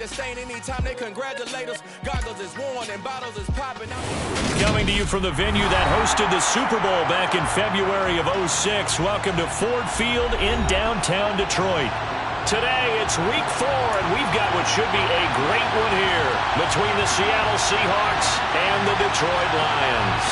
Anytime they congratulate us, goggles is worn and bottles is popping out. Coming to you from the venue that hosted the Super Bowl back in February of '06. Welcome to Ford Field in downtown Detroit. Today it's week 4, and we've got what should be a great one here between the Seattle Seahawks and the Detroit Lions.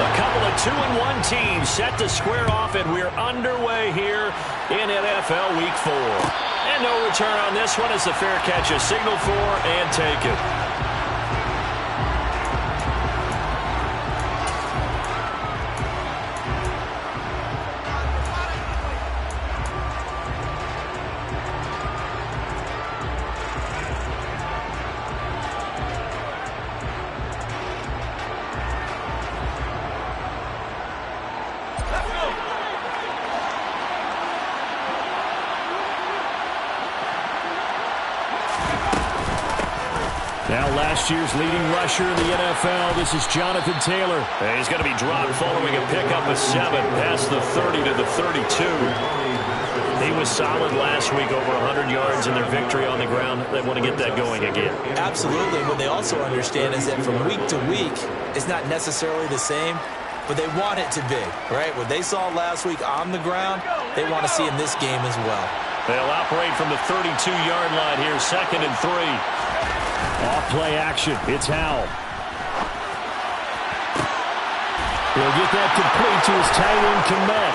A couple of 2-1 teams set to square off, and we're underway here in NFL Week 4. And no return on this one as the fair catch is signaled for and taken. Now last year's leading rusher in the NFL, this is Jonathan Taylor. And he's going to be dropped following a pickup of 7 past the 30 to the 32. He was solid last week, over 100 yards in their victory on the ground. They want to get that going again. Absolutely. What they also understand is that from week to week, it's not necessarily the same, but they want it to be, right? What they saw last week on the ground, they want to see in this game as well. They'll operate from the 32-yard line here, 2nd and 3. Off-play action. It's Howell. He'll get that complete to his tight end, Kmet.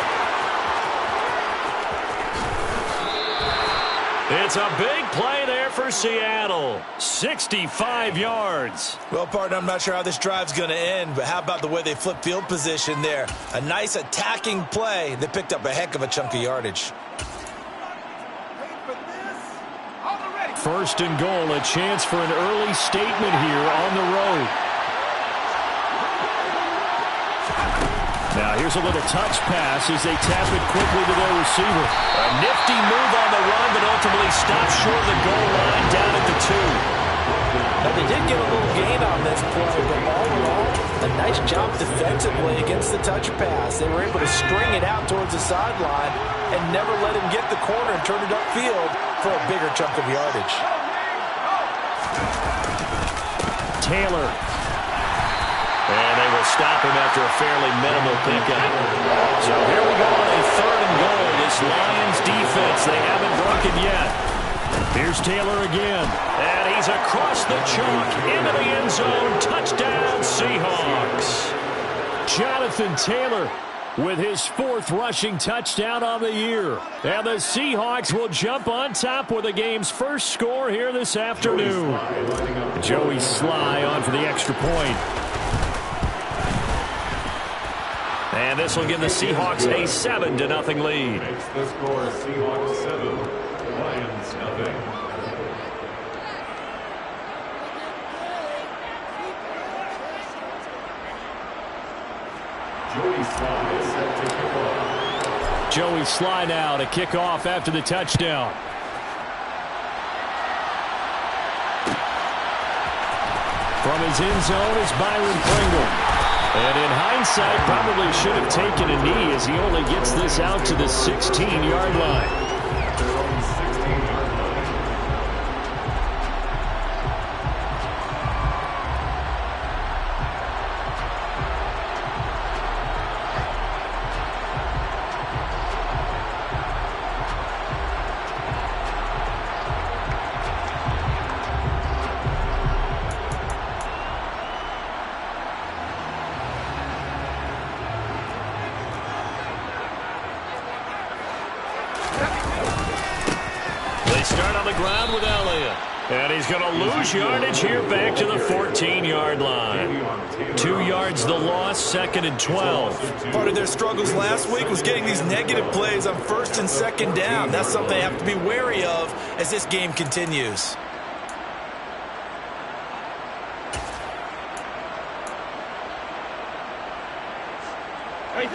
It's a big play there for Seattle. 65 yards. Well, partner, I'm not sure how this drive's going to end, but how about the way they flip field position there? A nice attacking play that picked up a heck of a chunk of yardage. 1st and goal, a chance for an early statement here on the road. Now here's a little touch pass as they tap it quickly to their receiver. A nifty move on the run, but ultimately stopped short of the goal line down at the 2. Now they did get a little gain on this play, but all in all, a nice job defensively against the touch pass. They were able to string it out towards the sideline and never let him get the corner and turn it upfield for a bigger chunk of yardage. Taylor. And they will stop him after a fairly minimal pickup. So here we go on a 3rd and goal. This Lions defense, they haven't broken yet. Here's Taylor again. And he's across the chalk into the end zone. Touchdown, Seahawks. Jonathan Taylor with his 4th rushing touchdown on the year. And the Seahawks will jump on top with the game's first score here this afternoon. Joey Sly on for the extra point. And this will give the Seahawks a 7-0 lead. The score is Seahawks 7, Lions 0. Joey Sly now to kick off after the touchdown. From his end zone is Byron Pringle. And in hindsight, probably should have taken a knee as he only gets this out to the 16-yard line. Start on the ground with Elliott. And he's going to lose yardage here back to the 14-yard line. 2 yards the loss, 2nd and 12. Part of their struggles last week was getting these negative plays on 1st and 2nd down. That's something they have to be wary of as this game continues.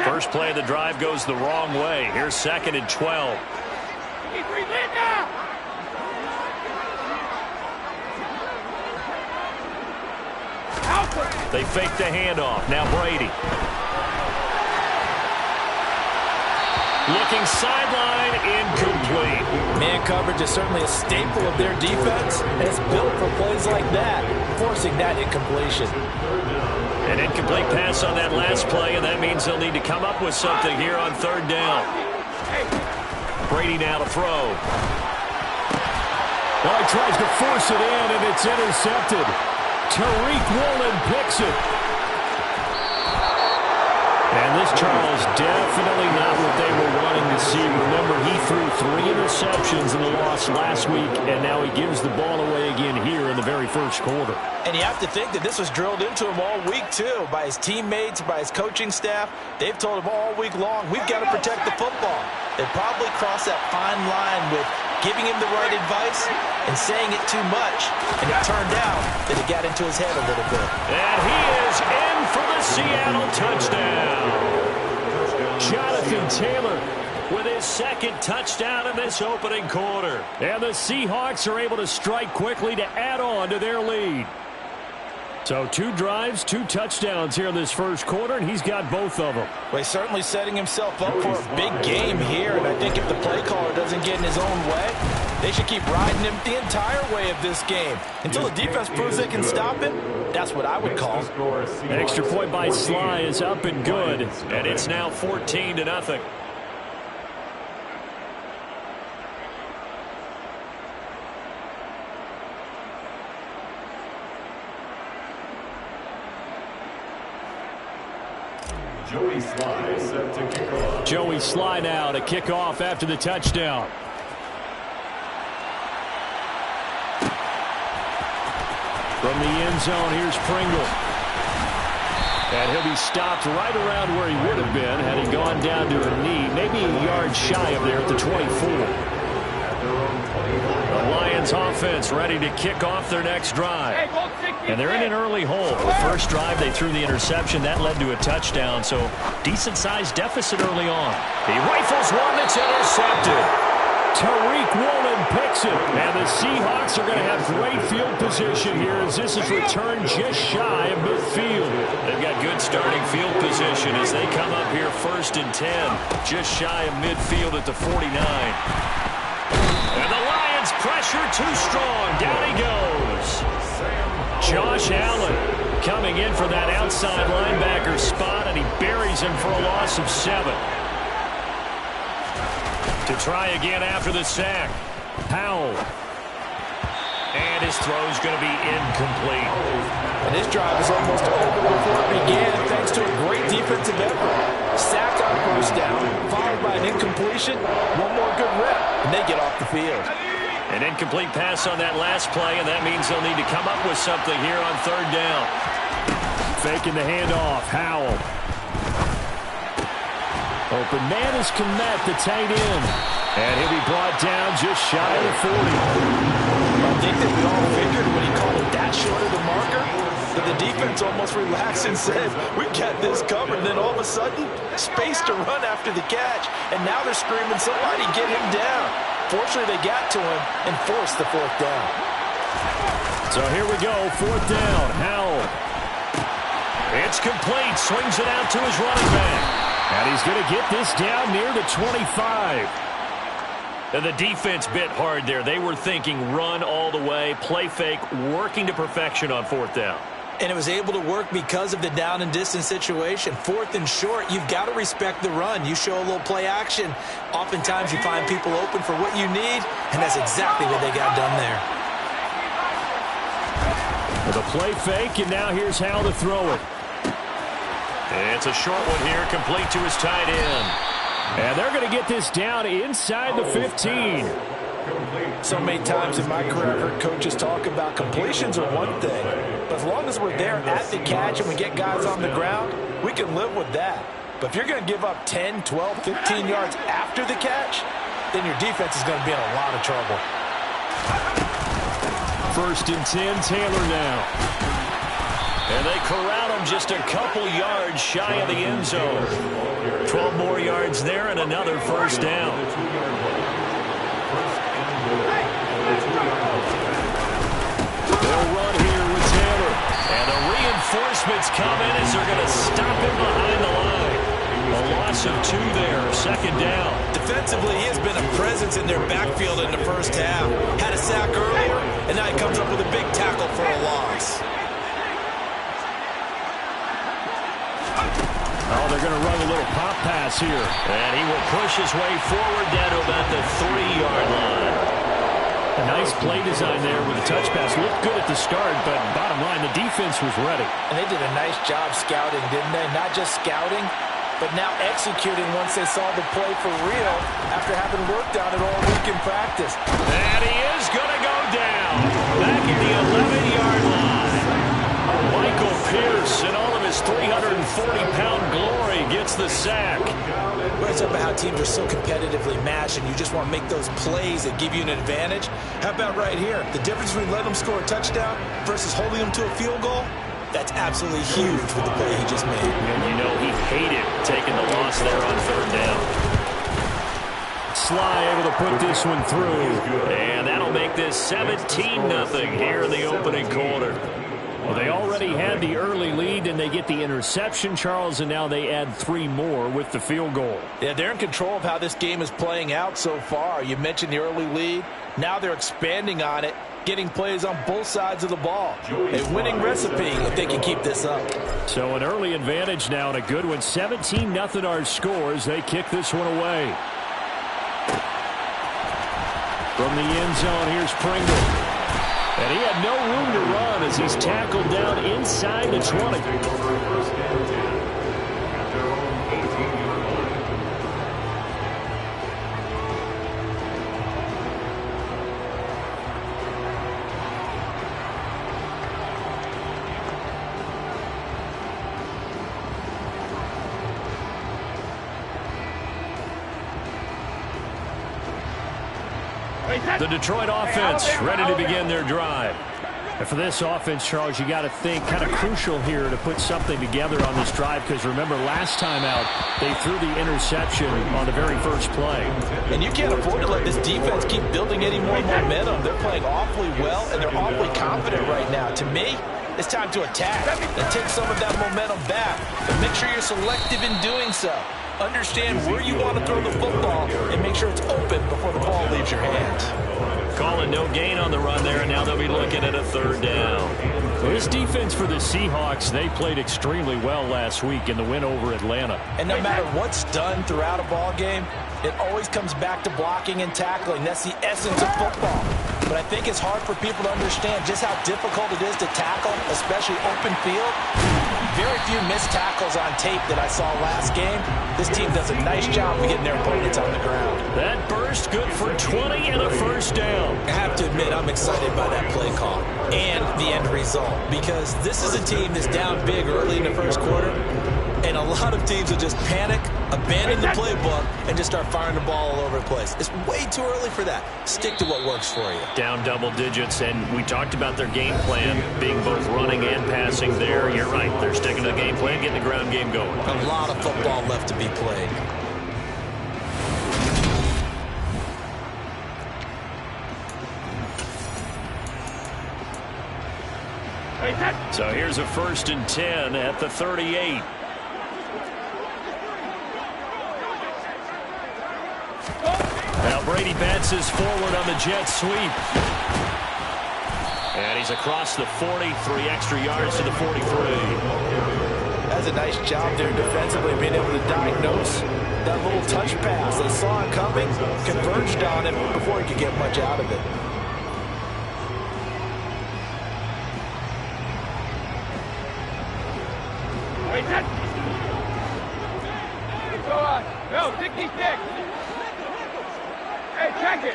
First play of the drive goes the wrong way. Here's 2nd and 12. They fake the handoff. Now Brady. Looking sideline, incomplete. Man coverage is certainly a staple of their defense, and it's built for plays like that, forcing that incompletion. An incomplete pass on that last play, and that means they'll need to come up with something here on third down. Brady now to throw. Well, he tries to force it in, and it's intercepted. Tariq Woolen picks it. And this, Charles, definitely not what they were wanting to see. Remember, he threw 3 interceptions in the loss last week, and now he gives the ball away again here in the very first quarter. And you have to think that this was drilled into him all week, too, by his teammates, by his coaching staff. They've told him all week long, we've got to protect the football. They probably crossed that fine line with giving him the right advice and saying it too much. And it turned out that it got into his head a little bit. And he is in for the Seattle touchdown. Jonathan Taylor with his second touchdown in this opening quarter. And the Seahawks are able to strike quickly to add on to their lead. So 2 drives, 2 touchdowns here in this first quarter, and he's got both of them. Well, he's certainly setting himself up for a big game here, and I think if the play caller doesn't get in his own way, they should keep riding him the entire way of this game. Until the defense proves they can stop him, that's what I would call. An extra point by Sly is up and good. And it's now 14-0. Joey Sly set to kick off. Joey Sly now to kick off after the touchdown. From the end zone, here's Pringle. And he'll be stopped right around where he would have been had he gone down to a knee, maybe a yard shy of there at the 24. The Lions offense ready to kick off their next drive. And they're in an early hole. The first drive, they threw the interception. That led to a touchdown, so decent-sized deficit early on. He rifles one that's intercepted. Tariq Woolen picks it. And the Seahawks are going to have great field position here as this is returned just shy of midfield. They've got good starting field position as they come up here 1st and 10, just shy of midfield at the 49. And the Lions pressure too strong. Down he goes. Josh Allen coming in for that outside linebacker spot, and he buries him for a loss of 7. To try again after the sack. Powell. And his throw's going to be incomplete. And this drive is almost over before it began thanks to a great defensive effort. Sacked on first down, followed by an incompletion. One more good rep, and they get off the field. An incomplete pass on that last play, and that means they'll need to come up with something here on third down. Faking the handoff. Howell. Open man is Kmet, the tight end. And he'll be brought down just shy of the 40. I think that we all figured when he called it that short of the marker, that the defense almost relaxed and said, we got this covered. And then all of a sudden, space to run after the catch. And now they're screaming, somebody get him down. Fortunately, they got to him and forced the 4th down. So here we go, 4th down. Howell. It's complete. Swings it out to his running back. And he's going to get this down near the 25. And the defense bit hard there. They were thinking run all the way, play fake, working to perfection on 4th down. And it was able to work because of the down and distance situation. 4th and short, you've got to respect the run. You show a little play action. Oftentimes you find people open for what you need, and that's exactly what they got done there. With a play fake, and now here's how to throw it. And it's a short one here, complete to his tight end. And they're going to get this down inside the 15. So many times in my career, I've heard coaches talk about completions are one thing. But as long as we're there at the catch and we get guys on the ground, we can live with that. But if you're going to give up 10, 12, 15 yards after the catch, then your defense is going to be in a lot of trouble. 1st and 10, Taylor now. And they corral him just a couple yards shy of the end zone. 12 more yards there and another 1st down. They'll run here with Taylor. And the reinforcements come in as they're going to stop him behind the line. A loss of 2 there, 2nd down. Defensively, he has been a presence in their backfield in the first half. Had a sack earlier, and now he comes up with a big tackle for a loss. Oh, they're going to run a little pop pass here. And he will push his way forward down to about the 3-yard line. A nice play design there with a touch pass. Looked good at the start, but bottom line, the defense was ready. And they did a nice job scouting, didn't they? Not just scouting, but now executing once they saw the play for real after having worked on it all week in practice. And he is going to go down back at the 11-yard line. Michael Pierce, in all of his 340-pound glory, gets the sack. We're talking about how teams are so competitively matched, and you just want to make those plays that give you an advantage. How about right here? The difference between letting them score a touchdown versus holding them to a field goal? That's absolutely huge with the play he just made. And you know he hated taking the loss there on 3rd down. Sly able to put this one through. And that'll make this 17-0 here in the opening quarter. Well, they already had the early lead, and they get the interception, Charles, and now they add 3 more with the field goal. Yeah, they're in control of how this game is playing out so far. You mentioned the early lead. Now they're expanding on it, getting plays on both sides of the ball. A winning recipe if they can keep this up. So an early advantage now and a good one. 17-0 our scores. They kick this one away. From the end zone, here's Pringle. And he had no room to run as he's tackled down inside the 20. The Detroit offense ready to begin their drive. And for this offense, Charles, you got to think kind of crucial here to put something together on this drive, because remember last time out they threw the interception on the very first play. And you can't afford to let this defense keep building any more momentum. They're playing awfully well, and they're awfully confident right now. To me, it's time to attack and take some of that momentum back. But make sure you're selective in doing so. Understand where you want to throw the football and make sure it's open before the ball leaves your hands. Calling no gain on the run there, and now they'll be looking at a 3rd down. Well, this defense for the Seahawks, they played extremely well last week in the win over Atlanta. And no matter what's done throughout a ball game, it always comes back to blocking and tackling. That's the essence of football. But I think it's hard for people to understand just how difficult it is to tackle, especially open field. Very few missed tackles on tape that I saw last game. This team does a nice job of getting their opponents on the ground. That burst good for 20 and a 1st down. I have to admit, I'm excited by that play call and the end result, because this is a team that's down big early in the first quarter, and a lot of teams will just panic, abandon the playbook, and just start firing the ball all over the place. It's way too early for that. Stick to what works for you. Down double digits, and we talked about their game plan being both running and passing there. You're right. They're sticking to the game plan, getting the ground game going. A lot of football left to be played. So here's a 1st and 10 at the 38. Now Brady bounces forward on the jet sweep. And he's across the 40, 3 extra yards to the 43. That's a nice job there defensively, being able to diagnose that little touch pass. They saw it coming, converged on it before he could get much out of it. No, 66. Hey, check it.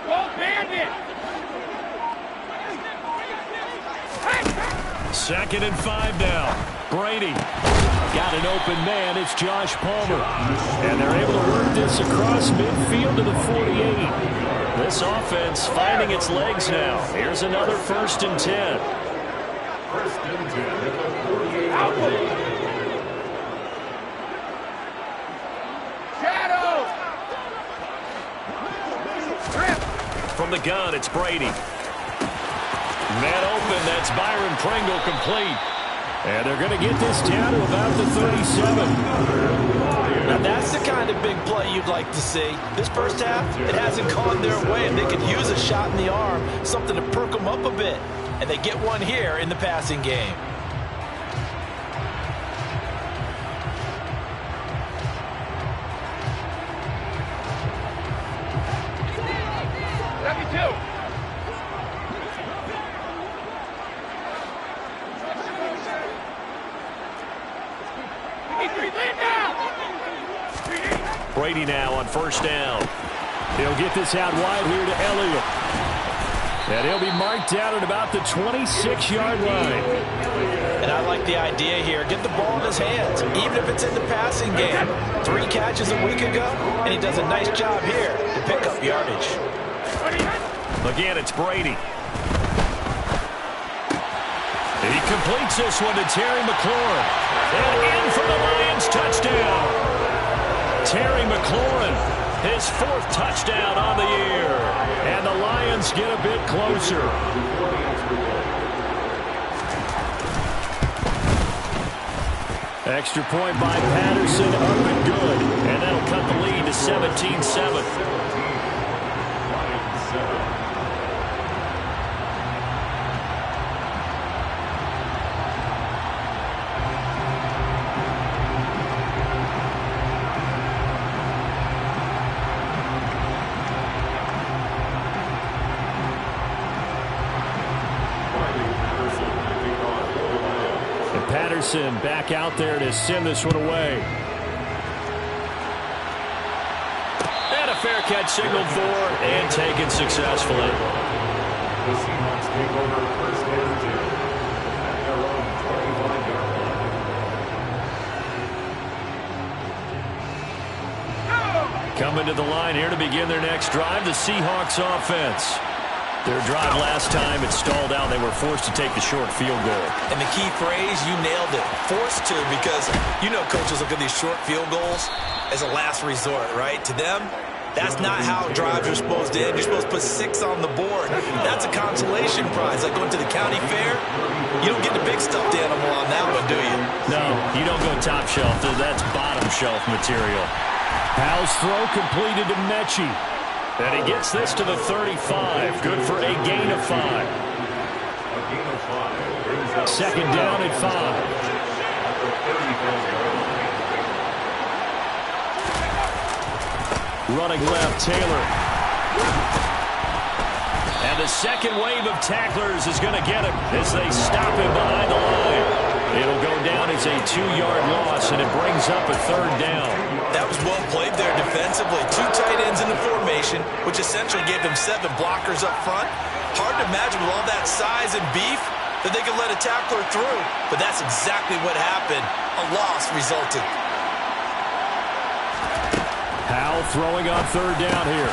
Go bandit. 2nd and 5 now. Brady got an open man. It's Josh Palmer. And they're able to work this across midfield to the 48. This offense finding its legs now. Here's another 1st and 10. 1st and 10 at the 48. Shadow. From the gun, it's Brady. Man open, that's Byron Pringle complete. And they're going to get this down to about the 37. Now that's the kind of big play you'd like to see. This first half, it hasn't gone their way, and they could use a shot in the arm, something to perk them up a bit. And they get one here in the passing game. Brady now on first down. He'll get this out wide here to Elliott. And he'll be marked down at about the 26-yard line. And I like the idea here. Get the ball in his hands, even if it's in the passing game. 3 catches a week ago, and he does a nice job here to pick up yardage. Again, it's Brady. He completes this one to Terry McLaurin. And in for the Lions touchdown. Terry McLaurin, his 4th touchdown on the year. And the Lions get a bit closer. Extra point by Patterson, up and good. And that'll cut the lead to 17-7. Patterson back out there to send this one away. And a fair catch signaled for and taken successfully. The Seahawks take over first and 10 at their own 25-yard line. Coming to the line here to begin their next drive, the Seahawks offense. Their drive last time, it stalled out. They were forced to take the short field goal. And the key phrase, you nailed it. Forced to, because you know coaches look at these short field goals as a last resort, right? To them, that's not how drives are supposed to end. You're supposed to put 6 on the board. That's a consolation prize. Like going to the county fair, you don't get the big stuffed animal on that one, do you? No, you don't go top shelf. That's bottom shelf material. Powell's throw completed to Mechie. And he gets this to the 35. Good for a gain of 5. Second down at 5. Running left, Taylor. And the second wave of tacklers is going to get him as they stop him behind the line. It'll go down as a 2-yard loss, and it brings up a 3rd down. That was well played there defensively. 2 tight ends in the formation, which essentially gave them 7 blockers up front. Hard to imagine with all that size and beef that they could let a tackler through. But that's exactly what happened. A loss resulted. Powell throwing on 3rd down here.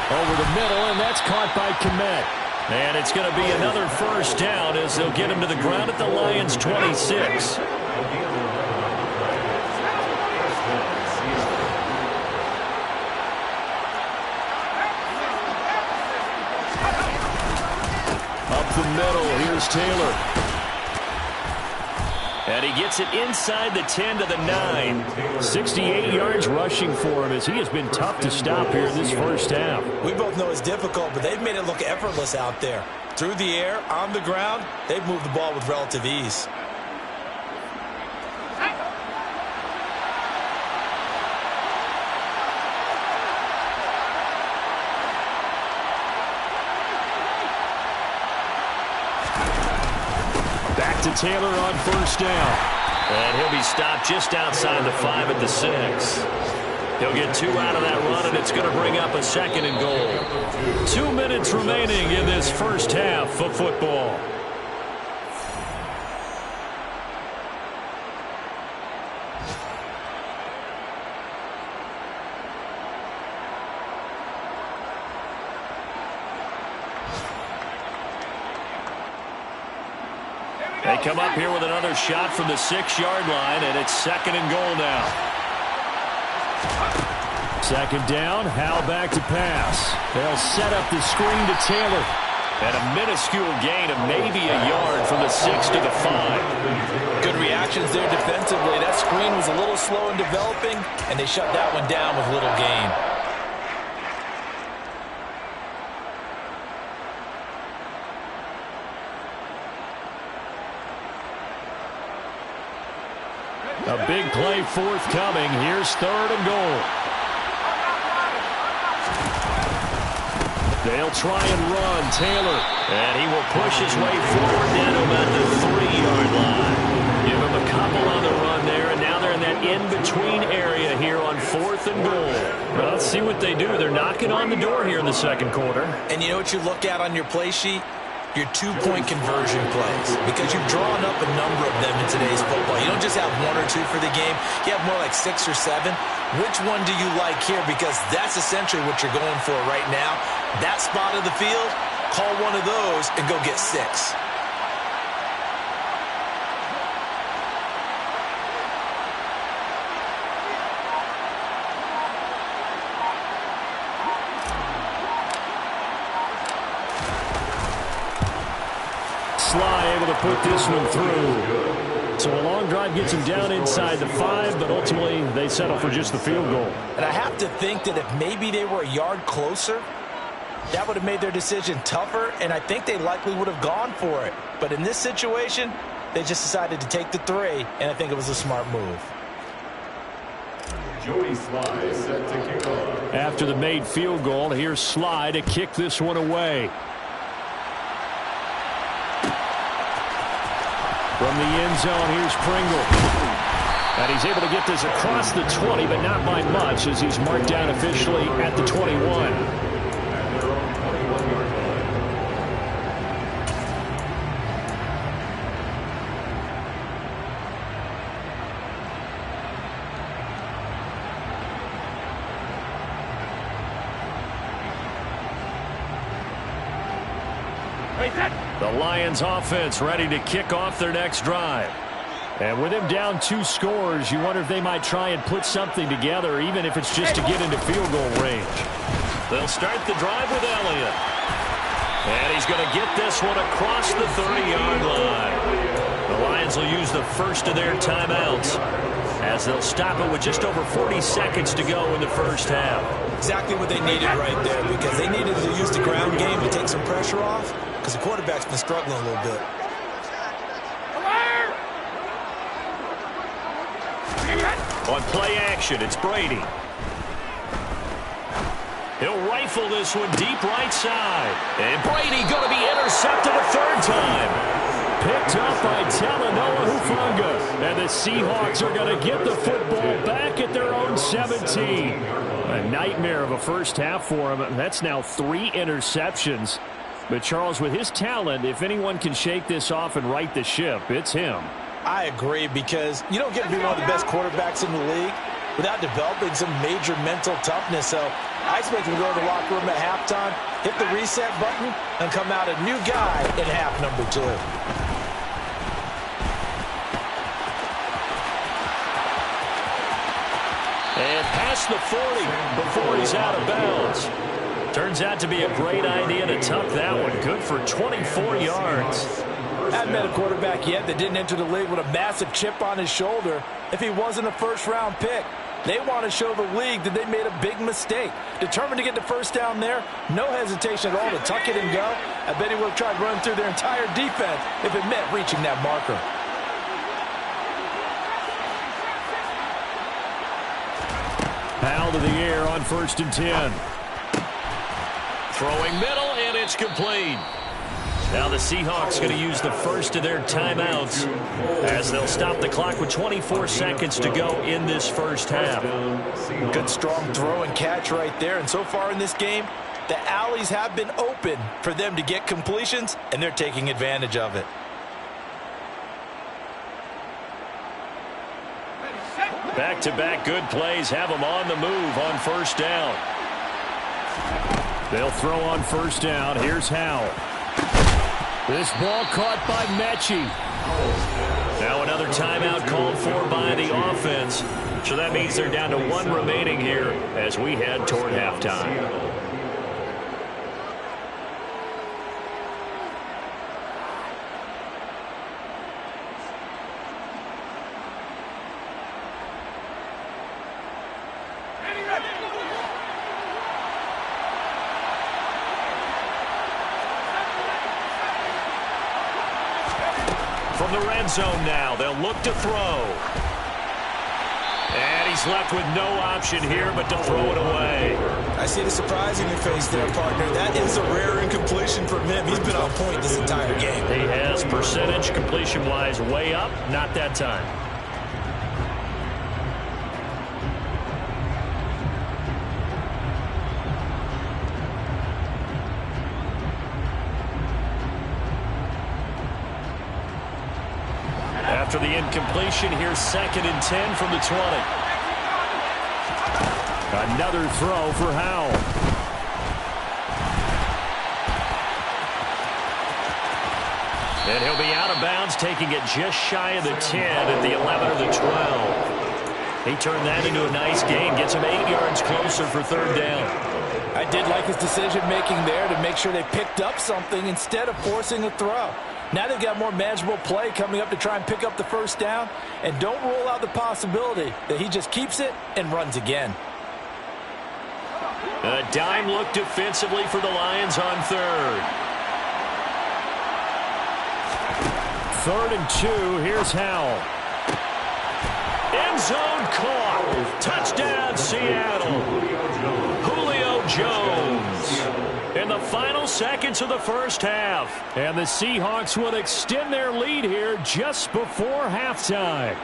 Over the middle, and that's caught by Kmet. And it's going to be another first down as they'll get him to the ground at the Lions' 26. Up the middle, here's Taylor. And he gets it inside the 10 to the 9. 68 yards rushing for him as he has been tough to stop here in this first half. We both know it's difficult, but they've made it look effortless out there. Through the air, on the ground, they've moved the ball with relative ease. Back to Taylor on first down. And he'll be stopped just outside the 5 at the 6. He'll get 2 out of that run, and it's going to bring up a 2nd and goal. 2 minutes remaining in this first half of football. They come up here with another shot from the 6-yard line, and it's 2nd and goal now. 2nd down, Howell back to pass. They'll set up the screen to Taylor. And a minuscule gain of maybe a yard from the 6 to the 5. Good reactions there defensively. That screen was a little slow in developing, and they shut that one down with little gain. A big play forthcoming. Here's 3rd and goal. They'll try and run. Taylor. And he will push his way forward down to about the 3-yard line. Give him a couple on the run there, and now they're in that in-between area here on 4th and goal. Well, let's see what they do. They're knocking on the door here in the second quarter. And you know what you look at on your play sheet? Your 2-point conversion plays, because you've drawn up a number of them in today's football. You don't just have 1 or 2 for the game. You have more like 6 or 7. Which one do you like here? Because that's essentially what you're going for right now. That spot of the field, call one of those and go get 6. Sly able to put this one through. So a long drive gets him down inside the 5, but ultimately they settle for just the field goal. And I have to think that if maybe they were a yard closer, that would have made their decision tougher, and I think they likely would have gone for it. But in this situation, they just decided to take the 3, and I think it was a smart move. Joey Sly set to kick off. After the made field goal, here's Sly to kick this one away. From the end zone, here's Pringle. And he's able to get this across the 20, but not by much, as he's marked down officially at the 21. The Lions offense ready to kick off their next drive. And with him down 2 scores, you wonder if they might try and put something together, even if it's just to get into field goal range. They'll start the drive with Elliott. And he's going to get this one across the 30-yard line. The Lions will use the first of their timeouts, as they'll stop it with just over 40 seconds to go in the first half. Exactly what they needed right there, because they needed to use the ground game to take some pressure off, because the quarterback's been struggling a little bit. On play action, it's Brady. He'll rifle this one deep right side. And Brady going to be intercepted a 3rd time. Picked up by Talanoa Hufanga. And the Seahawks are going to get the football back at their own 17. A nightmare of a first half for him. That's now 3 interceptions. But Charles, with his talent, if anyone can shake this off and right the ship, it's him. I agree, because you don't get to be one of the best quarterbacks in the league without developing some major mental toughness. So I expect him to go to the locker room at halftime, hit the reset button, and come out a new guy in half number 2. And past the 40 before he's out of bounds. Turns out to be a great idea to tuck that one. Good for 24 yards. I haven't met a quarterback yet that didn't enter the league with a massive chip on his shoulder if he wasn't a first-round pick. They want to show the league that they made a big mistake. Determined to get the first down there, no hesitation at all to tuck it and go. I bet he would have tried running through their entire defense if it meant reaching that marker. Powell to the air on 1st and 10. Throwing middle, and it's complete. Now the Seahawks going to use the first of their timeouts, as they'll stop the clock with 24 seconds to go in this first half. Good strong throw and catch right there. And so far in this game, the alleys have been open for them to get completions, and they're taking advantage of it. Back-to-back good plays have them on the move on 1st down. They'll throw on 1st down. Here's Howell. This ball caught by Mechie. Now another timeout called for by the offense. So that means they're down to 1 remaining here as we head toward halftime. From the red zone now, they'll look to throw. And he's left with no option here but to throw it away. I see the surprise in your face there, partner. That is a rare incompletion from him. He's been on point this entire game. He has percentage completion-wise way up, not that time. After the incompletion, here's 2nd and 10 from the 20. Another throw for Howell. And he'll be out of bounds, taking it just shy of the 10 at the 11 or the 12. He turned that into a nice gain, gets him 8 yards closer for 3rd down. I did like his decision-making there to make sure they picked up something instead of forcing a throw. Now they've got more manageable play coming up to try and pick up the 1st down. And don't rule out the possibility that he just keeps it and runs again. A dime look defensively for the Lions on 3rd. 3rd and 2. Here's Howell. End zone caught. Touchdown, Seattle. Julio Jones. In the final seconds of the 1st half. And the Seahawks will extend their lead here just before halftime.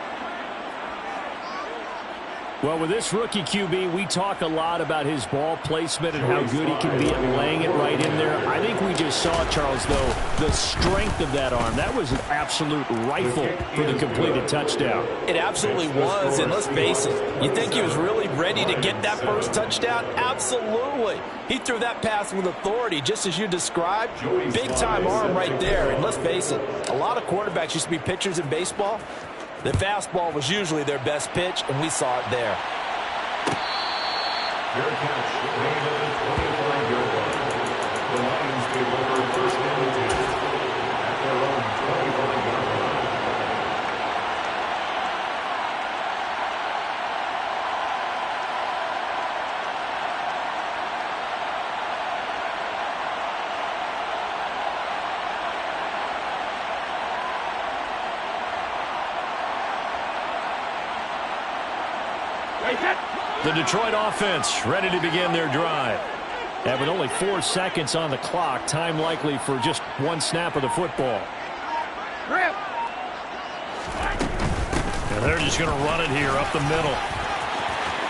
Well, with this rookie QB, we talk a lot about his ball placement and how good he can be at laying it right in there. I think we just saw, Charles, though, the strength of that arm. That was an absolute rifle for the completed touchdown. It absolutely was, and let's face it, you think he was really ready to get that 1st touchdown? Absolutely. He threw that pass with authority, just as you described. Big-time arm right there, and let's face it, a lot of quarterbacks used to be pitchers in baseball. The fastball was usually their best pitch, and we saw it there. Fair catch, made at the 25-yard line. The Lions take over 1st and 10 at their own 25-yard line. The Detroit offense ready to begin their drive. And with only 4 seconds on the clock, time likely for just 1 snap of the football. And they're just going to run it here up the middle.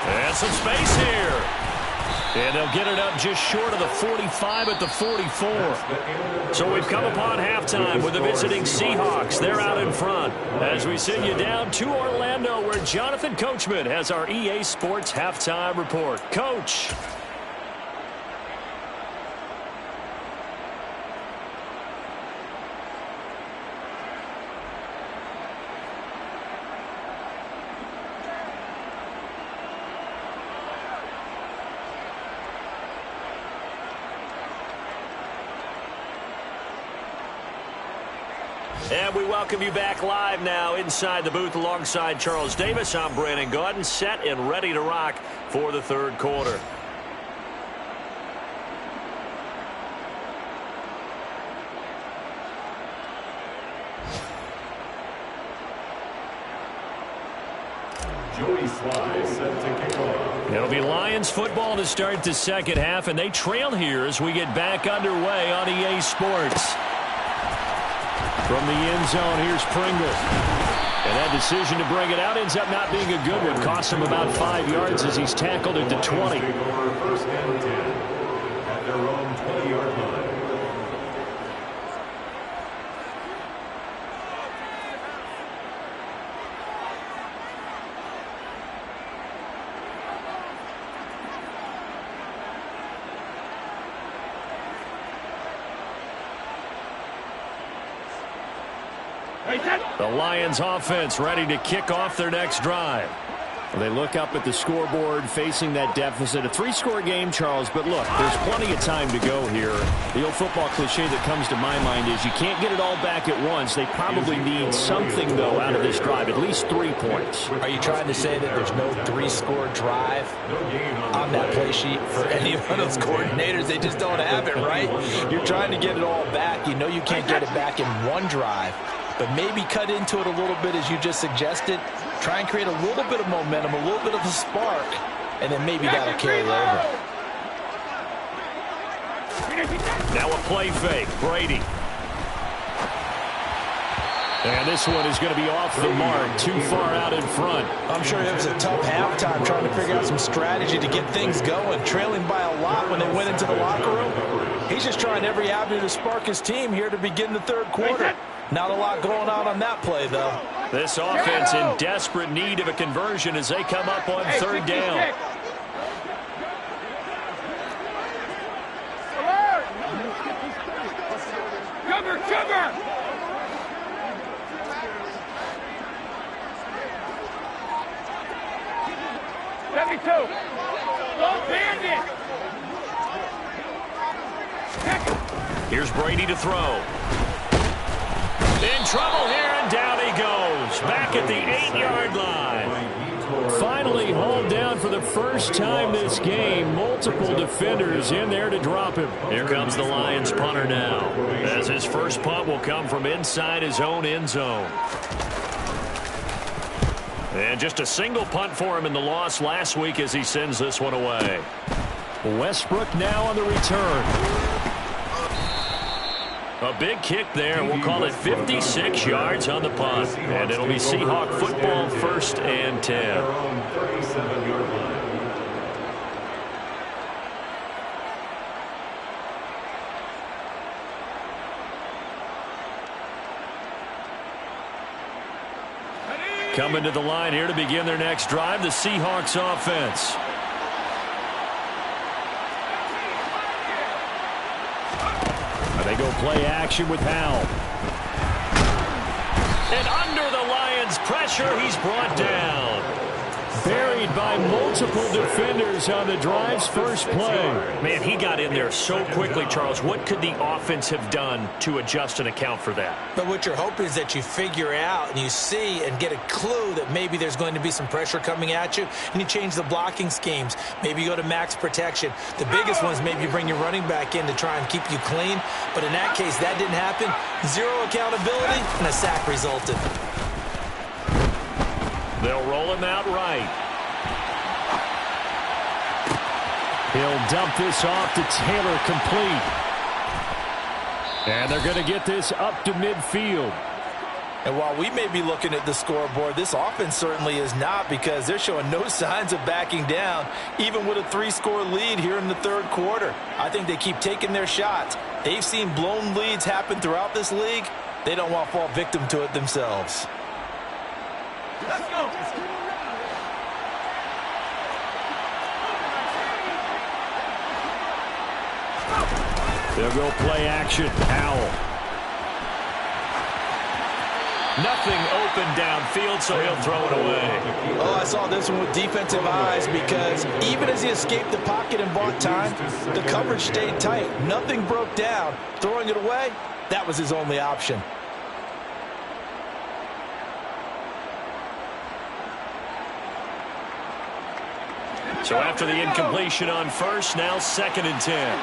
And some space here. And they'll get it up just short of the 45 at the 44. So we've come upon halftime with the visiting Seahawks. They're out in front as we send you down to Orlando, where Jonathan Coachman has our EA Sports halftime report. Coach. And we welcome you back live now inside the booth alongside Charles Davis. I'm Brandon Gaudin, set and ready to rock for the 3rd quarter. Joey Sly set to kick off. It'll be Lions football to start the 2nd half, and they trail here as we get back underway on EA Sports. From the end zone, here's Pringle. And that decision to bring it out ends up not being a good one. Costs him about 5 yards as he's tackled at the 20. Take over 1st and 10 at their own 20-yard line. The Lions offense ready to kick off their next drive. They look up at the scoreboard facing that deficit. A 3-score game, Charles, but look, there's plenty of time to go here. The old football cliche that comes to my mind is you can't get it all back at once. They probably need something, though, out of this drive, at least 3 points. Are you trying to say that there's no 3-score drive on that play sheet for any of those coordinators? They just don't have it, right? You're trying to get it all back. You know you can't get it back in one drive. but maybe cut into it a little bit as you just suggested. Try and create a little bit of momentum, a little bit of a spark, and then maybe that'll carry over. Now a play fake, Brady. And this one is going to be off the mark, too far out in front. I'm sure it was a tough halftime trying to figure out some strategy to get things going, trailing by a lot when they went into the locker room. He's just trying every avenue to spark his team here to begin the third quarter. Not a lot going on that play, though. This offense in desperate need of a conversion as they come up on third down. Cover! 72. Don't bend it. Here's Brady to throw. In trouble here, and down he goes. Back at the 8-yard line. Finally hauled down for the first time this game. Multiple defenders in there to drop him. Here comes the Lions punter now, as his first punt will come from inside his own end zone. And just a single punt for him in the loss last week as he sends this one away. Westbrook now on the return. A big kick there. We'll call it 56 yards on the punt. And it'll be Seahawk football, 1st and 10. Coming to the line here to begin their next drive, the Seahawks offense. They go play action with Howell. And under the Lions' pressure, he's brought down. Buried by multiple defenders on the drive's first play. Man, he got in there so quickly, Charles. What could the offense have done to adjust and account for that? But what you're hoping is that you figure out and you see and get a clue that maybe there's going to be some pressure coming at you, and you change the blocking schemes. Maybe you go to max protection. The biggest one is maybe you bring your running back in to try and keep you clean. But in that case, that didn't happen. Zero accountability, and a sack resulted. They'll roll him out right. He'll dump this off to Taylor, complete. And they're going to get this up to midfield. And while we may be looking at the scoreboard, this offense certainly is not, because they're showing no signs of backing down, even with a 3-score lead here in the third quarter. I think they keep taking their shots. They've seen blown leads happen throughout this league. They don't want to fall victim to it themselves. Let's go. They'll go play action. Howell. Nothing open downfield, so he'll throw it away. Oh, I saw this one with defensive eyes, because even as he escaped the pocket and bought time, the coverage stayed tight. Nothing broke down. Throwing it away, that was his only option. So after the incompletion on first, now 2nd and 10.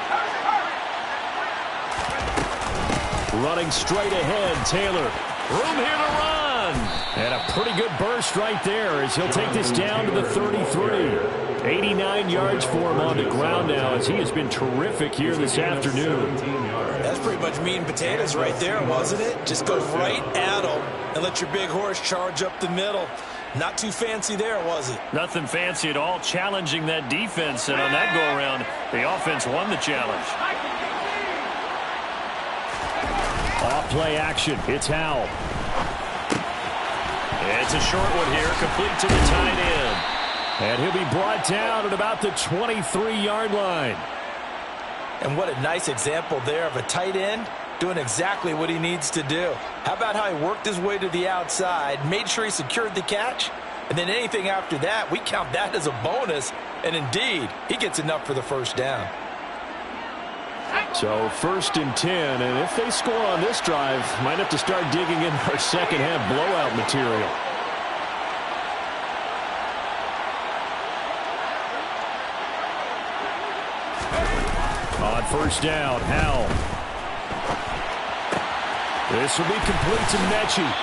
Running straight ahead, Taylor. Room here to run. And a pretty good burst right there as he'll take this down to the 33. 89 yards for him on the ground now, as he has been terrific here this afternoon. That's pretty much meat and potatoes right there, wasn't it? Just go right at him and let your big horse charge up the middle. Not too fancy there, was it? Nothing fancy at all, challenging that defense. And on that go-around, the offense won the challenge. Off play action. It's Howell. It's a short one here, complete to the tight end. And he'll be brought down at about the 23-yard line. And what a nice example there of a tight end doing exactly what he needs to do. How about how he worked his way to the outside, made sure he secured the catch, and then anything after that, we count that as a bonus. And indeed, he gets enough for the first down. So 1st and 10, and if they score on this drive, might have to start digging in our second half blowout material. On 1st down, Howell. This will be complete to Mechie.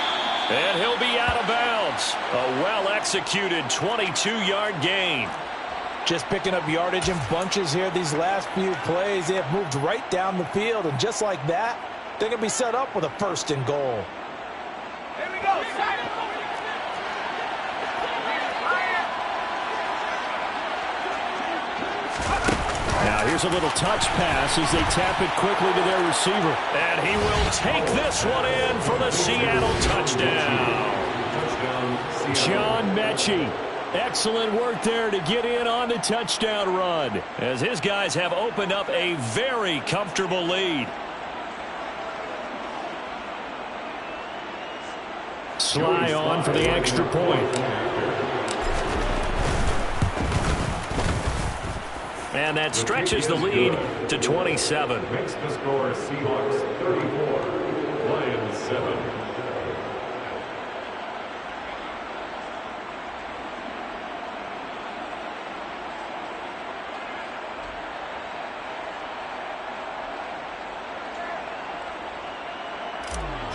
And he'll be out of bounds. A well-executed 22-yard gain. Just picking up yardage in bunches here these last few plays. They have moved right down the field, and just like that, they're going to be set up with a 1st and goal. Here we go. Now here's a little touch pass as they tap it quickly to their receiver. And he will take this one in for the Seattle touchdown. John Mechie. Excellent work there to get in on the touchdown run, as his guys have opened up a very comfortable lead. Sly on for the extra point. And that stretches the lead to 27. Makes the score Seahawks 34, Lions 7.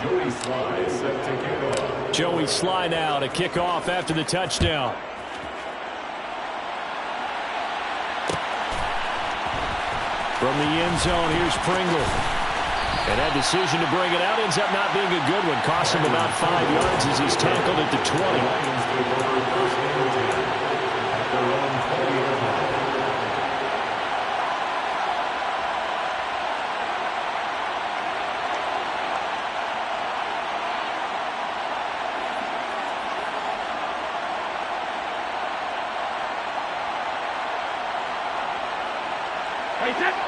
Joey Sly set to kick off. Joey Sly now to kick off after the touchdown. From the end zone, here's Pringle. And that decision to bring it out ends up not being a good one. Costs him about 5 yards as he's tackled at the 20. Lions take over 1st and 10 at their own 20-yard line.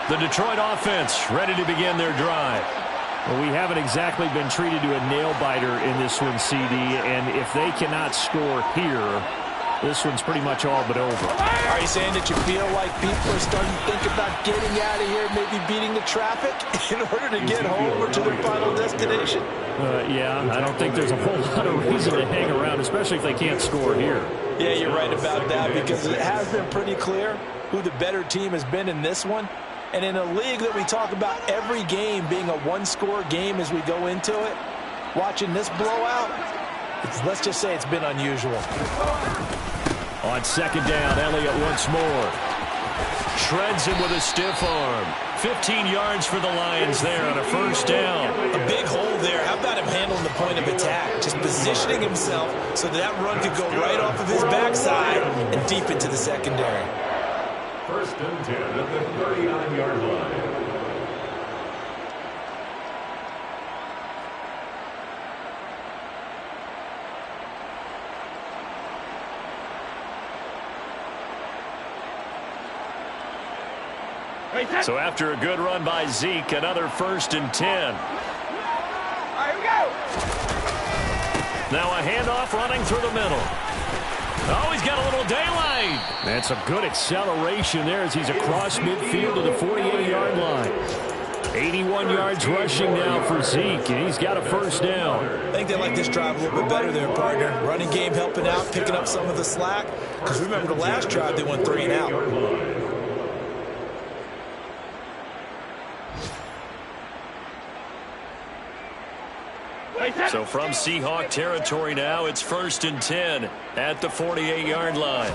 The Detroit offense ready to begin their drive. Well, we haven't exactly been treated to a nail-biter in this one, CD, and if they cannot score here, this one's pretty much all but over. Are you saying that you feel like people are starting to think about getting out of here, maybe beating the traffic in order to get home or to their final destination? Yeah, I don't think there's a whole lot of reason to hang around, especially if they can't score here. Yeah, you're right about that, because it has been pretty clear who the better team has been in this one. And in a league that we talk about every game being a one-score game as we go into it, watching this blowout, let's just say it's been unusual. On 2nd down, Elliott once more. Shreds him with a stiff arm. 15 yards for the Lions there on a 1st down. A big hole there. How about him handling the point of attack? Just positioning himself so that run could go right off of his backside and deep into the secondary. 1st and 10 at the 39-yard line. So after a good run by Zeke, another 1st and 10. All right, here we go. Now a handoff running through the middle. Oh, he's got a little daylight. That's a good acceleration there as he's across midfield to the 48-yard line. 81 yards rushing now for Zeke, and he's got a 1st down. I think they like this drive a little bit better there, partner. Running game helping out, picking up some of the slack. Because remember the last drive, they went 3 and out. So from Seahawk territory now, it's 1st and 10 at the 48-yard line.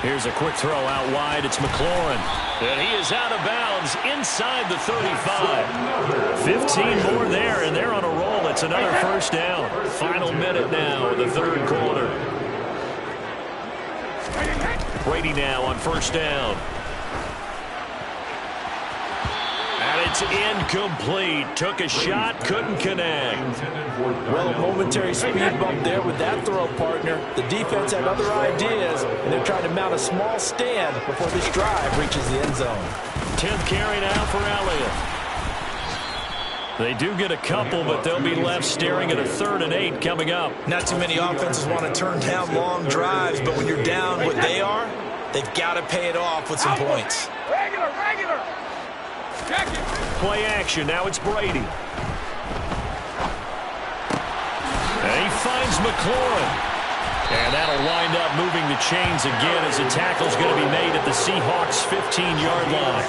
Here's a quick throw out wide. It's McLaurin. And he is out of bounds inside the 35. 15 more there, and they're on a roll. It's another 1st down. Final minute now of the 3rd quarter. Brady now on 1st down. And it's incomplete. Took a shot, couldn't connect. Well, a momentary speed bump there with that throw, partner. The defense had other ideas, and they're trying to mount a small stand before this drive reaches the end zone. 10th carry now for Elliott. They do get a couple, but they'll be left staring at a 3rd and 8 coming up. Not too many offenses want to turn down long drives, but when you're down what they are, they've got to pay it off with some points. Regular. Play action. Now it's Brady. And he finds McLaurin. And that'll wind up moving the chains again as the tackle's going to be made at the Seahawks' 15-yard line.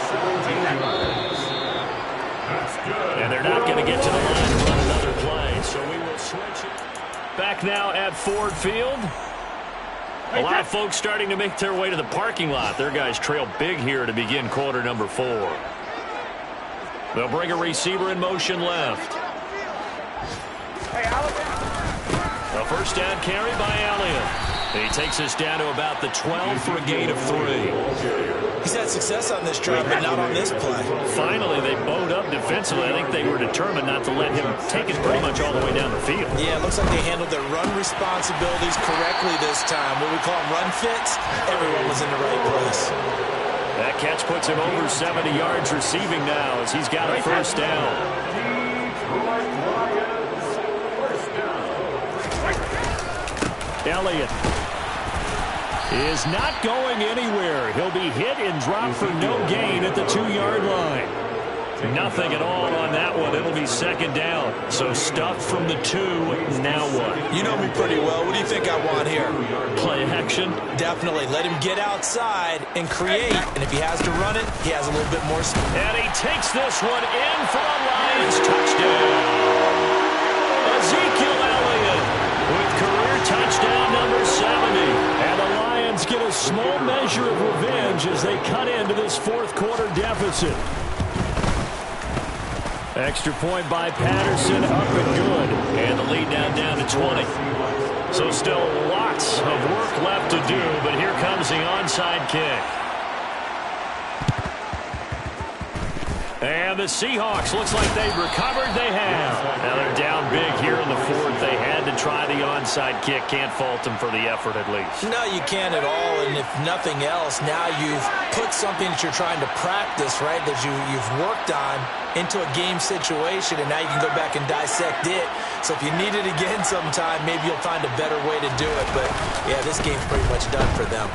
And they're not going to get to the line to run another play, so we will switch it. Back now at Ford Field. A lot of folks starting to make their way to the parking lot. Their guys trail big here to begin quarter number 4. They'll bring a receiver in motion left. A first down carry by Elliott. He takes us down to about the 12 for a gain of 3. He's had success on this drive, but not on this play. Finally, they bowed up defensively. I think they were determined not to let him take it pretty much all the way down the field. Yeah, it looks like they handled their run responsibilities correctly this time. What we call them run fits, everyone was in the right place. That catch puts him over 70 yards receiving now as he's got a first down. Elliott is not going anywhere. He'll be hit and dropped for no gain at the 2-yard line. Nothing at all on that one. It'll be second down. So stuffed from the 2. Now what? You know me pretty well. What do you think I want here? Play action? Definitely. Let him get outside and create. And if he has to run it, he has a little bit more speed. And he takes this one in for a Lions touchdown. Ezekiel Elliott with career touchdown number 70. And the Lions get a small measure of revenge as they cut into this fourth quarter deficit. Extra point by Patterson, up and good. And the lead now down to 20. So still lots of work left to do, but here comes the onside kick. And the Seahawks, looks like they've recovered. They have. Now they're down big here in the fourth. They had to try the onside kick. Can't fault them for the effort at least. No, you can't at all. And if nothing else, now you've put something that you're trying to practice, right, that you've worked on into a game situation, and now you can go back and dissect it. So if you need it again sometime, maybe you'll find a better way to do it. But, yeah, this game's pretty much done for them.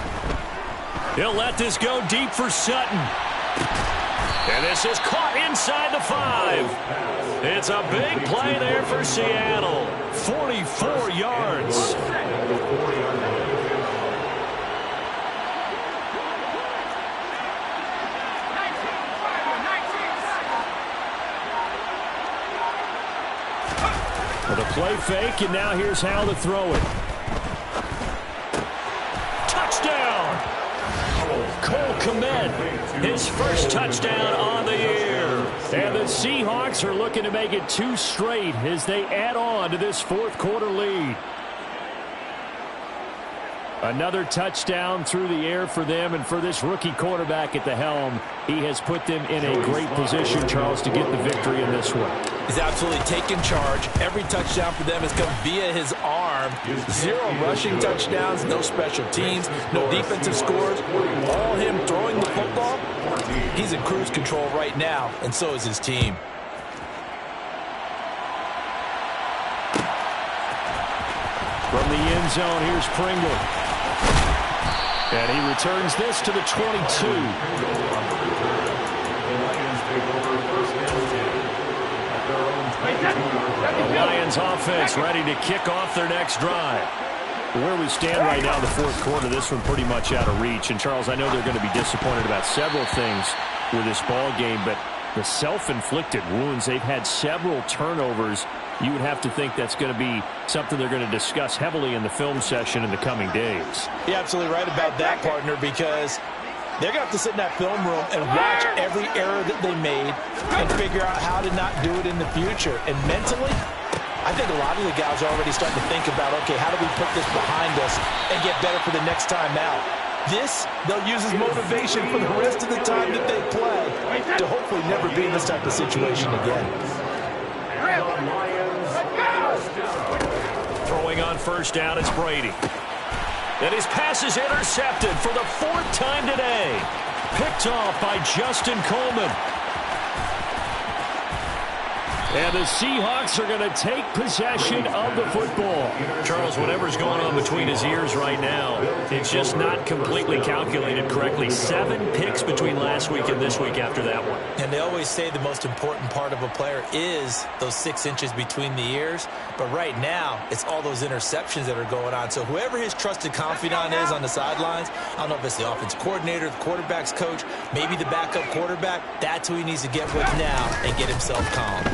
He'll let this go deep for Sutton. And this is caught inside the 5. It's a big play there for Seattle. 44 yards. With a play fake, and now here's how to throw it. Touchdown! Cole Kmet, his first touchdown on the year. And the Seahawks are looking to make it 2 straight as they add on to this fourth quarter lead. Another touchdown through the air for them, and for this rookie quarterback at the helm, he has put them in a great position, Charles, to get the victory in this one. He's absolutely taken charge. Every touchdown for them has come via his arm. 0 rushing touchdowns, no special teams, no defensive scores. All him throwing the football. He's in cruise control right now, and so is his team. From the end zone, here's Pringle. And he returns this to the 22. The Lions offense ready to kick off their next drive. Where we stand right now in the fourth quarter, this one pretty much out of reach. And, Charles, I know they're going to be disappointed about several things with this ball game, but the self-inflicted wounds, they've had several turnovers. You would have to think that's going to be something they're going to discuss heavily in the film session in the coming days. You're absolutely right about that, partner, because they're going to have to sit in that film room and watch every error that they made and figure out how to not do it in the future. And mentally, I think a lot of the guys are already starting to think about, okay, how do we put this behind us and get better for the next time out? This, they'll use as motivation for the rest of the time that they play to hopefully never be in this type of situation again. Throwing on first down, it's Brady. And his pass is intercepted for the 4th time today. Picked off by Justin Coleman. And the Seahawks are going to take possession of the football. Charles, whatever's going on between his ears right now, it's just not completely calculated correctly. 7 picks between last week and this week after that one. And they always say the most important part of a player is those 6 inches between the ears. But right now, it's all those interceptions that are going on. So whoever his trusted confidant is on the sidelines, I don't know if it's the offensive coordinator, the quarterback's coach, maybe the backup quarterback, that's who he needs to get with now and get himself calm.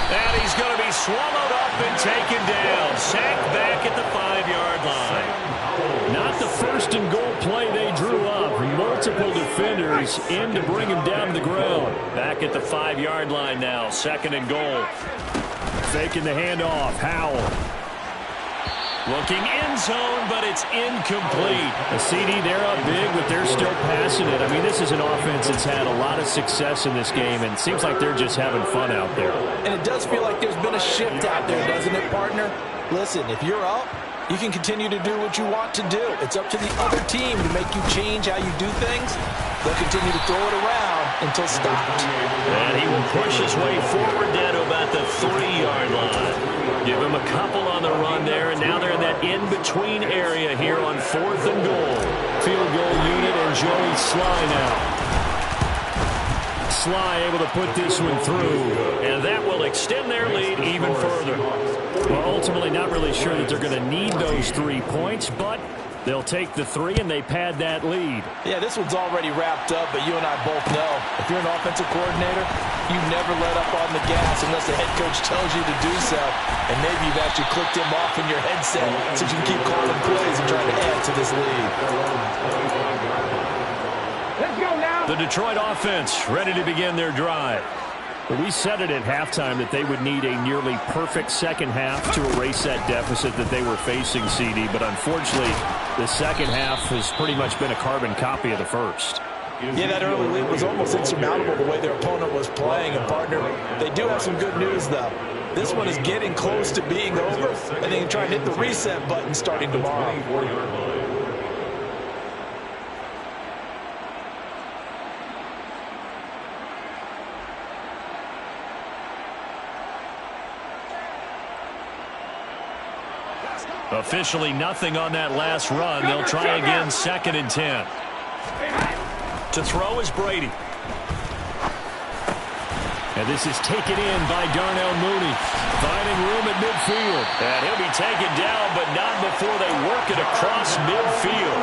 And he's going to be swallowed up and taken down. Sacked back at the 5-yard line. Not the first and goal play they drew up. Multiple defenders in to bring him down to the ground. Back at the 5-yard line now. 2nd and goal. Faking the handoff. Howell. Looking end zone, but it's incomplete. A CD, they're up big, but they're still passing it. I mean, this is an offense that's had a lot of success in this game, and it seems like they're just having fun out there. And it does feel like there's been a shift out there, doesn't it, partner? Listen, if you're up, you can continue to do what you want to do. It's up to the other team to make you change how you do things. They'll continue to throw it around until stopped. And he will push his way forward down to about the 3-yard line. Give him a couple on the run there, and now they're in that in-between area here on 4th and goal. Field goal unit and Joey Sly now. Sly able to put this one through. And that will extend their lead even further. Well, ultimately not really sure that they're going to need those 3 points, but they'll take the 3 and they pad that lead. Yeah, this one's already wrapped up, but you and I both know if you're an offensive coordinator, you never let up on the gas unless the head coach tells you to do so. And maybe you've actually clicked him off in your headset so you can keep calling plays and trying to add to this lead. The Detroit offense ready to begin their drive. But we said it at halftime that they would need a nearly perfect second half to erase that deficit that they were facing, CD. But unfortunately, the second half has pretty much been a carbon copy of the first. Yeah, that early lead was almost insurmountable the way their opponent was playing. And, partner, they do have some good news, though. This one is getting close to being over, and they can try and hit the reset button starting tomorrow. Officially nothing on that last run. They'll try again, 2nd and 10. To throw is Brady. And this is taken in by Darnell Mooney. Finding room at midfield. And he'll be taken down, but not before they work it across midfield.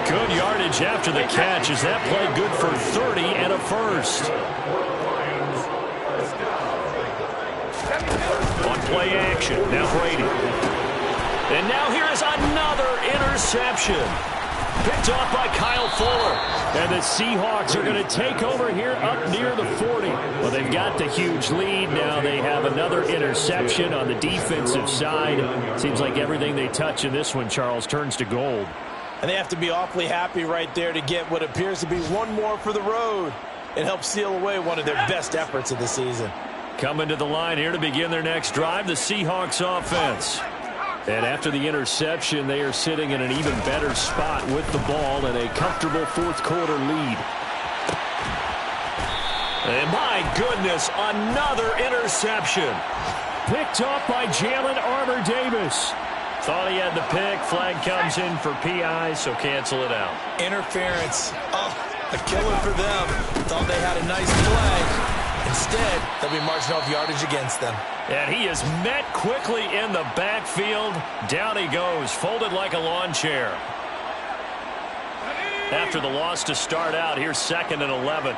Good yardage after the catch. Is that play good for 30 and a first? On play action, now Brady. And now here is another interception. Picked off by Kyle Fuller. And the Seahawks are going to take over here up near the 40. Well, they've got the huge lead. Now they have another interception on the defensive side. Seems like everything they touch in this one, Charles, turns to gold. And they have to be awfully happy right there to get what appears to be one more for the road. It helps seal away one of their best efforts of the season. Coming to the line here to begin their next drive, the Seahawks offense. And after the interception, they are sitting in an even better spot with the ball and a comfortable 4th quarter lead. And my goodness, another interception. Picked off by Jalen Armour-Davis. Thought he had the pick. Flag comes in for PI, so cancel it out. Interference. Oh, a killer for them. Thought they had a nice play. Instead, they'll be marching off yardage against them. And he is met quickly in the backfield. Down he goes, folded like a lawn chair. After the loss to start out, here's 2nd and 11.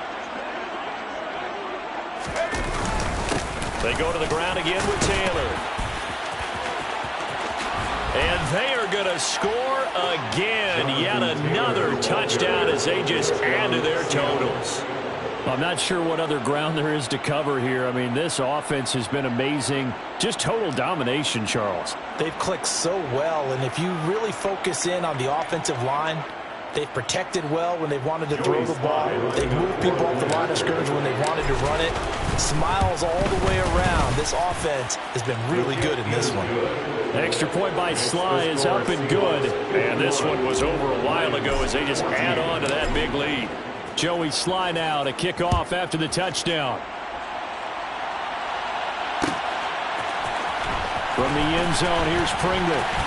They go to the ground again with Taylor. And they are going to score again. Yet another touchdown as they just add to their totals. I'm not sure what other ground there is to cover here. I mean, this offense has been amazing. Just total domination, Charles. They've clicked so well, and if you really focus in on the offensive line, they've protected well when they've wanted to throw the ball. They've moved people off the line of scrimmage when they wanted to run it. Smiles all the way around. This offense has been really good in this one. Extra point by Sly is up and good. And this one was over a while ago as they just add on to that big lead. Joey Sly now to kick off after the touchdown. From the end zone, here's Pringle.